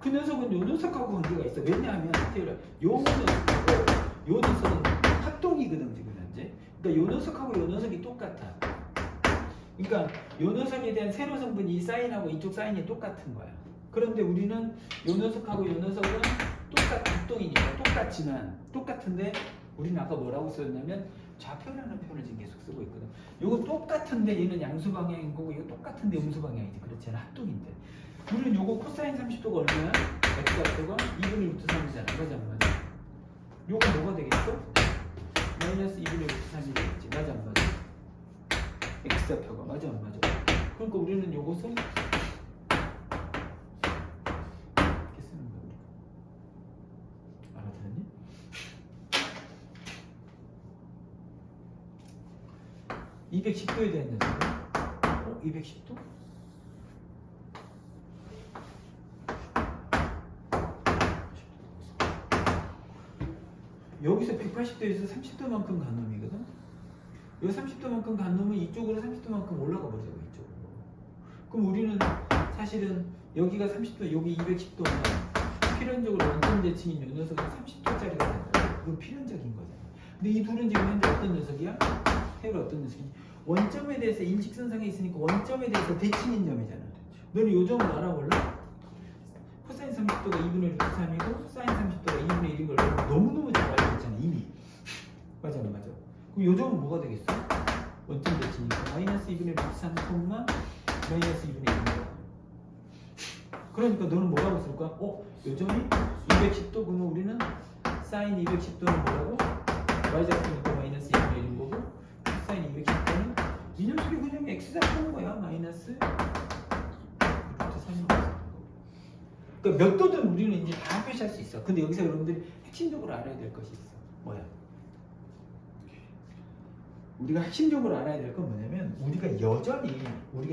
그 녀석은 이 녀석하고 관계가 있어. 왜냐하면 이 녀석하고 이 녀석은 합동이거든 지금 현재. 그러니까 이 녀석하고 이 녀석이 똑같아. 그러니까 이 녀석에 대한 세로 성분이 이 사인하고 이쪽 사인이 똑같은 거야. 그런데 우리는 이 녀석하고 이 녀석은 합동이니까 똑같은데 우리는 아까 뭐라고 썼냐면 좌표라는 표현을 지금 계속 쓰고 있거든. 이거 똑같은데 얘는 양수 방향인 거고 이거 똑같은데 음수 방향이지. 그렇지 않아? 합동인데. 우리는 요거 코사인 30도가 얼마야? x좌표가 2분의 루트 3이잖아. 맞아 안 맞아? 요거 뭐가 되겠어? 마이너스 2분의 루트 3이 되겠지. 맞아 안 맞아? x좌표가 맞아 안 맞아? 그러니까 우리는 요것을 이렇게 쓰는 거야. 우리가. 알아들었니? 210도에 대한 녀석은 210도? 여기서 180도에서 30도만큼 간 놈이거든? 이 30도만큼 간 놈은 이쪽으로 30도만큼 올라가 보자고, 이쪽으로. 그럼 우리는 사실은 여기가 30도, 여기 210도면 필연적으로 원점 대칭인 이 녀석은 30도짜리가 된다. 이건 필연적인 거잖아. 근데 이 둘은 지금 현재 어떤 녀석이야? 태율 어떤 녀석이냐? 원점에 대해서 일직선상에 있으니까 원점에 대해서 대칭인 점이잖아. 너는 요 점을 알아볼래? 코사인 30도가 2분의 루트 3이고 사인 30도가 2분의 1인 걸 너무너무 잘 알고 있잖아 이미. 맞아 안 맞아? 그럼 요 점은 뭐가 되겠어? 원점 대칭이니까 마이너스 2분의 루트 3, 마이너스 2분의 1인 거야. 그러니까 너는 뭐라고 쓸 거야? 요 점이 210도 그러면 우리는 사인 210도는 뭐라고? y좌표니까 마이너스 2분의 1인 거고 사인 210도는 이 녀석이 그냥 x좌표인 거야. 마이너스 루트 3인 거야. 그러니까 몇 도든 우리는 이제 다 표시할 수 있어. 근데 여기서 여러분들이 핵심적으로 알아야 될 것이 있어. 뭐야? 우리가 핵심적으로 알아야 될 건 뭐냐면 우리가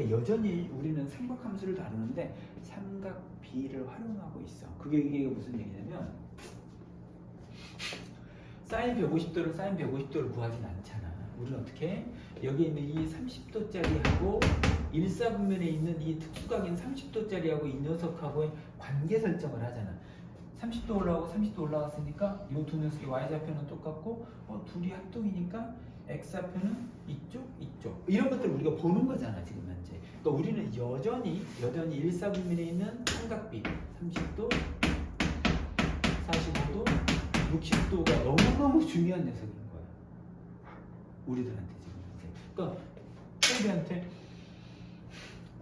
여전히 우리는 삼각함수를 다루는데 삼각비를 활용하고 있어. 이게 무슨 얘기냐면 사인 150도를 사인 150도를 구하진 않잖아. 우리는 어떻게 해? 여기 있는 이 30도짜리하고 일사분면에 있는 이 특수각인 30도짜리하고 이 녀석하고의 관계 설정을 하잖아. 30도 올라가고 30도 올라갔으니까 이 두 녀석의 y좌표는 똑같고 둘이 합동이니까 x좌표는 이쪽 이런 것들을 우리가 보는 거잖아 지금 현재. 그러니까 우리는 여전히 일사분면에 있는 삼각비 30도 45도 60도가 너무너무 중요한 녀석인 거야 우리들한테 지금 현재. 그러니까 태우리한테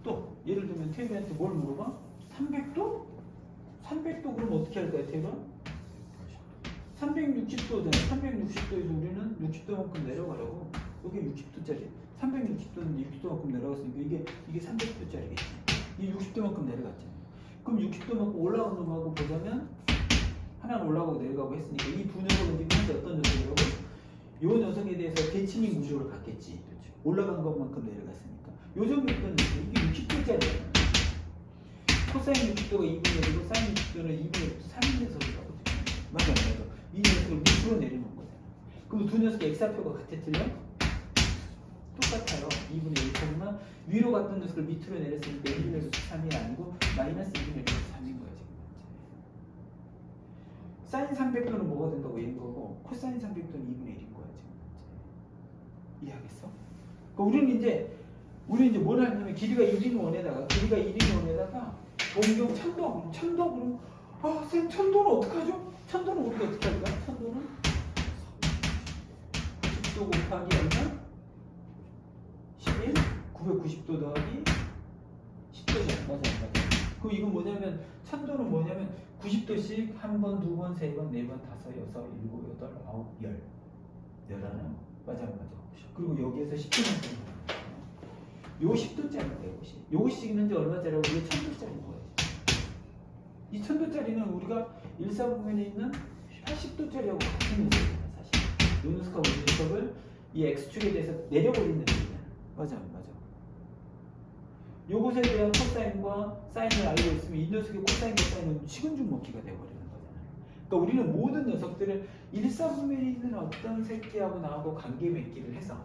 또 예를 들면 태우리한테 뭘 물어봐? 300도? 300도 그럼 어떻게 할 거야 태우가? 360도잖아. 360도에서 우리는 60도만큼 내려가라고. 여기 60도짜리. 360도는 60도만큼 내려갔으니까 이게 300도짜리겠지. 이 60도만큼 내려갔잖아. 그럼 60도만큼 올라온 놈하고 보자면 하나는 올라가고 내려가고 했으니까 이 두 녀석은 지금 현재 어떤 녀석이라고? 이 녀석에 대해서 대칭인 구조를 갖겠지. 올라간 것만큼 내려갔으니까. 요 점이 어떤 녀석이? 이게 60도짜리야. 코사인 60도가 2분의 1이고 사인 60도는 2분의 1, 3인 녀석이라고. 맞아. 이 녀석을 밑으로 내려놓은 거잖아. 그럼 두 녀석의 x좌표가 같아 틀려? 똑같아요. 2분의 1, 위로 갔던 녀석을 밑으로 내렸을 때 1분의 3이 아니고 마이너스 2분의 3인 거야 지금. 사인 300도는 뭐가 된다고 얘인 거고 코사인 300도는 2분의 1인 거야 지금. 이해하겠어? 그러니까 우리는 이제 뭘 하냐면 길이가 1인 원에다가 동경 천도 그럼 쌤 천도는 어떡하죠? 천도는 우리가 어떻게 할까? 천도는 10도 곱하기 얼마? 11? 990도 더하기 10도죠. 맞아. 그럼 이건 뭐냐면 천도는 뭐냐면 90도씩 한 번, 두 번, 세 번, 네 번, 다섯, 여섯, 일곱, 여덟, 아홉, 열. 열하나? 맞아. 그리고 여기에서 10도만 빼는 거야. 요 10도짜리인데 요것이 지금 현재 얼마짜리라고? 이게 1000도짜리인 거야. 이 1000도짜리는 우리가 1사분면에 있는 80도짜리하고 같은 녀석이잖아 사실. 요 녀석하고 이 녀석을 이 x축에 대해서 내려버리는 녀석이잖아. 맞아. 요것에 대한 코사인과 사인을 알고 있으면 이 녀석의 코사인과 사인은 식은죽 먹기가 되어버리는 거잖아. 그러니까 우리는 모든 녀석들을 1사분면에 있는 어떤 새끼하고 나하고 관계 맺기를 해서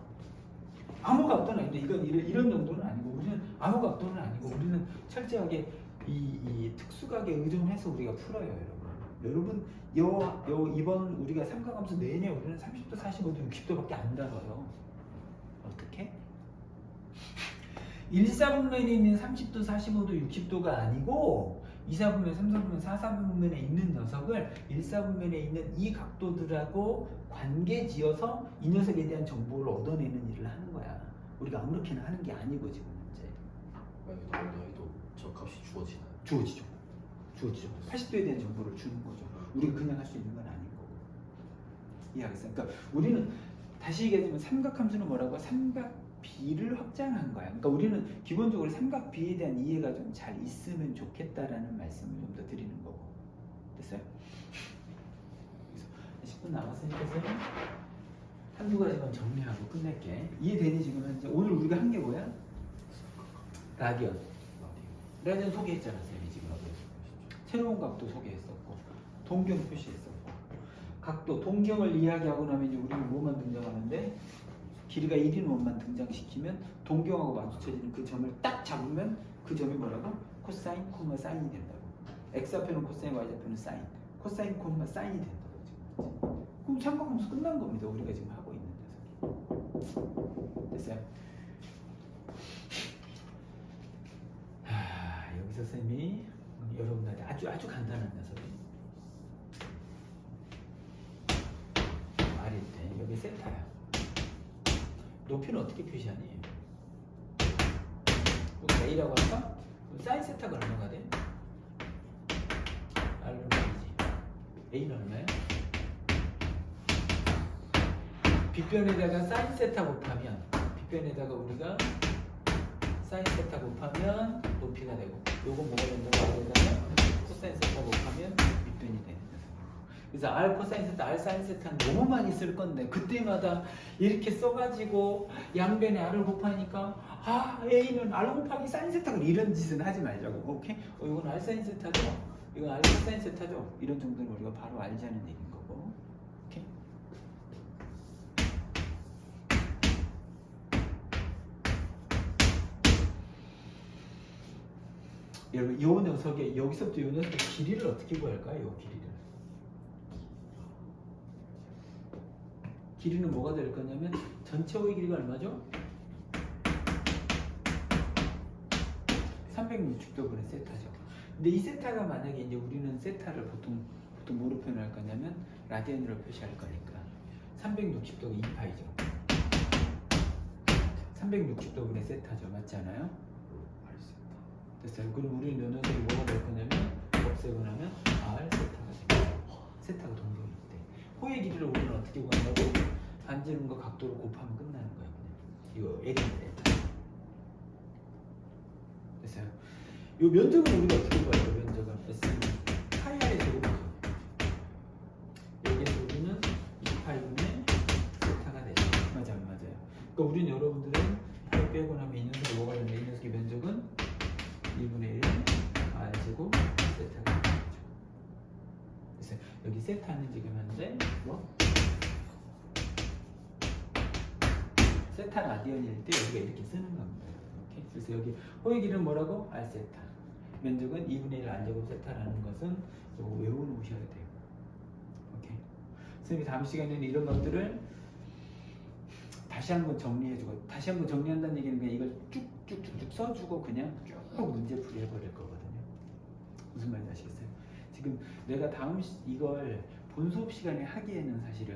아무 값도는 아닌데 이런 정도는 아니고 우리는 아무 값도는 아니고 우리는 철저하게 이 특수각에 의존해서 우리가 풀어요, 여러분. 이번 우리가 삼각함수 내내 우리는 30도, 45도, 60도밖에 안 다뤄요. 어떻게? 1사분면에 있는 30도, 45도, 60도가 아니고 2사분면, 3사분면, 4사분면에 있는 녀석을 1사분면에 있는 이 각도들하고 관계 지어서 이 녀석에 대한 정보를 얻어내는 일을 하는 거야. 우리가 아무렇게나 하는 게 아니고 지금 현재. 만약에 너희도 저 값이 주어지나요? 주어지죠. 80도에 대한 정보를 주는 거죠. 우리가 그냥 할 수 있는 건 아닌 거고. 이해하겠어요? 그러니까 우리는 다시 얘기하자면 삼각함수는 뭐라고? 삼각비를 확장한 거야. 그러니까 우리는 기본적으로 삼각비에 대한 이해가 좀 잘 있으면 좋겠다라는 말씀을 좀 더 드리는 거고. 됐어요? 그래서 10분 남았으니까 한두 가지만 정리하고 끝낼게. 이해되니 지금 현재? 오늘 우리가 한 게 뭐야? 라디언 소개했잖아 쌤이 지금. 새로운 각도 소개했었고 동경 표시했었고 각도 동경을 이야기하고 나면 이제 우리는 뭐만 등장하는데 길이가 1인 원만 등장시키면 동경하고 마주쳐지는 그 점을 딱 잡으면 그 점이 뭐라고? 코사인, 콤마, 사인이 된다고. x좌표는 코사인, y좌표는 사인. 코사인, 콤마, 사인이 된다고 지금. 그럼 삼각함수 끝난 겁니다. 우리가 지금 하고 있는 녀석이. 됐어요? 여기서 쌤이 여러분한테 아주 간단한 녀석이 말일 때 여기 세타야. 높이는 어떻게 표시하니? 여기 A라고 할까? 그럼 사인 세타가 얼마가 돼? R은 A지. A는 얼마야? 빗변에다가 사인 세타 곱하면 빗변에다가 우리가 사인 세타 곱하면 높이가 되고 요건 뭐가 된다고? R에다가 코사인 세타 곱하면 밑변이 되는 거죠. 그래서 R 코사인 세타, R 사인 세타는 너무 많이 쓸 건데 그때마다 이렇게 써가지고 양변에 R을 곱하니까 A는 R 곱하기 사인 세타고 이런 짓은 하지 말자고. 오케이? 이건 R 사인 세타죠? 이건 R 코사인 세타죠? 이런 정도는 우리가 바로 알자는 얘기인 거고. 오케이? 여러분 이 녀석의 여기서부터 이 녀석의 길이를 어떻게 구할까요? 이 길이는 뭐가 될 거냐면 전체 호의 길이가 얼마죠? 360도분의 세타죠. 근데 이 세타가 만약에 이제 우리는 세타를 보통 뭐로 표현할 거냐면 라디안으로 표시할 거니까 360도가 2파이죠. 360도분의 세타죠. 맞지 않아요? 됐어요. 그럼 우리는 요 녀석이 뭐가 될 거냐면 없애고 나면 R 세타가 됩니다. 세타가 동경일 때 호의 길이를 우리는 어떻게 구한다고? 반지름과 각도를 곱하면 끝나는 거야. 그냥. 이거 L인데 됐어요. 요 면적은 우리가 어떻게 구할까요? 면적은 S는 파이 R의 제곱이죠. 여기에서 우리는 2파이분의 세타가 되죠. 맞아요. 그러니까 우리는 여러분들은 파이 빼고 나면 이 녀석이 뭐가 되는데 이 녀석의 면적은 1분의 1 R 세타는 지금 현재 뭐? 세타 라디언일 때 우리가 이렇게 쓰는 겁니다. 이렇게. 그래서 여기 호의 길은 뭐라고? R세타. 면적은 2분의 1 R제곱 세타라는 것은 이거 외워놓으셔야 돼요. 오케이. 선생님이 다음 시간에는 이런 것들을 다시 한번 정리해주고, 다시 한번 정리한다는 얘기는 그냥 이걸 쭉쭉쭉쭉 써주고 그냥 쭉 문제 풀이해버릴 거거든요. 무슨 말인지 아시겠어요? 지금 내가 이걸 본 수업 시간에 하기에는 사실은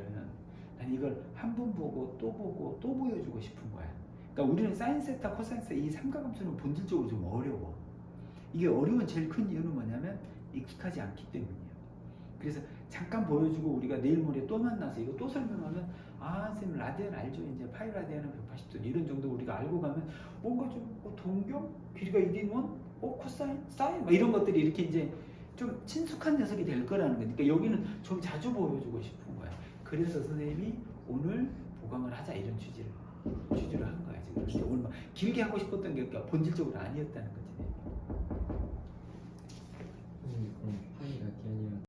난 이걸 한 번 보고 또 보여주고 싶은 거야. 그러니까 우리는 사인 세타, 코사인 세타 이 삼각함수는 본질적으로 좀 어려워. 이게 어려운 제일 큰 이유는 뭐냐면 익숙하지 않기 때문이에요. 그래서 잠깐 보여주고 우리가 내일 모레 또 만나서 이거 또 설명하면 아 선생님 라디안 알죠? 이제 파이 라디안은 180도 이런 정도 우리가 알고 가면 뭔가 좀 동경? 길이가 1인원? 코사인? 사인? 뭐 이런 것들이 이렇게 이제 좀 친숙한 녀석이 될 거라는 거니까 여기는 좀 자주 보여주고 싶은 거야. 그래서 선생님이 오늘 보강을 하자 이런 취지로 한 거야 지금. 근데 오늘 막 길게 하고 싶었던 게 본질적으로 아니었다는 거지.